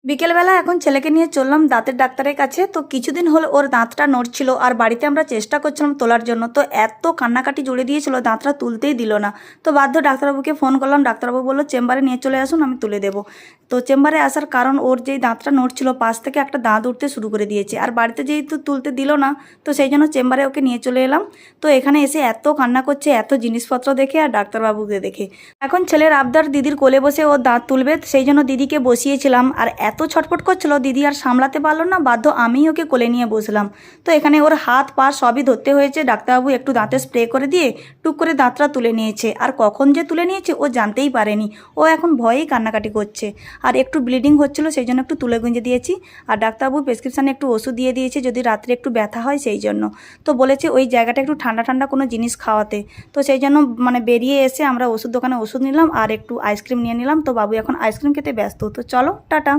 বিকেলবেলা এখন ছেলেকে নিয়ে চললাম দাঁতের ডাক্তারের কাছে। তো কিছুদিন হলো ওর দাঁতটা নড়ছিল, আর বাড়িতে আমরা চেষ্টা করছিলাম তোলার জন্য। তো এত কান্নাকাটি জুড়ে দিয়েছিল, দাঁতটা তুলতেই দিল না। তো বাধ্য ডাক্তারবাবুকে ফোন করলাম, ডাক্তারবাবু বললো চেম্বারে নিয়ে চলে আসুন, আমি তুলে দেবো। তো চেম্বারে আসার কারণ ওর যেই দাঁতটা নড়ছিল পাশ থেকে একটা দাঁত উঠতে শুরু করে দিয়েছে, আর বাড়িতে যেহেতু তুলতে দিল না, তো সেই জন্য চেম্বারে ওকে নিয়ে চলে এলাম। তো এখানে এসে এত কান্না করছে, এত জিনিসপত্র দেখে আর ডাক্তারবাবুকে দেখে। এখন ছেলের আবদার দিদির কোলে বসে ও দাঁত তুলবে, সেই জন্য দিদিকে বসিয়েছিলাম। আর এত ছটফট করছিল, দিদি আর সামলাতে পারলো না, বাধ্য আমি ওকে কোলে নিয়ে বসলাম। তো এখানে ওর হাত পা সবই ধরতে হয়েছে। ডাক্তারবাবু একটু দাঁতে স্প্রে করে দিয়ে টুক করে দাঁতটা তুলে নিয়েছে, আর কখন যে তুলে নিয়েছে ও জানতেই পারেনি। ও এখন ভয়েই কান্নাকাটি করছে, আর একটু ব্লিডিং হচ্ছিল, সেই জন্য একটু তুলে গুঁজে দিয়েছি। আর ডাক্তারবাবু প্রেসক্রিপশানে একটু ওষুধ দিয়ে দিয়েছে যদি রাত্রে একটু ব্যথা হয় সেই জন্য। তো বলেছে ওই জায়গাটা একটু ঠান্ডা ঠান্ডা কোনো জিনিস খাওয়াতে। তো সেই জন্য বেরিয়ে এসে আমরা ওষুধ দোকানে ওষুধ নিলাম আর একটু আইসক্রিম নিয়ে নিলাম। তো বাবু এখন আইসক্রিম খেতে ব্যস্ত। তো চলো টাটা।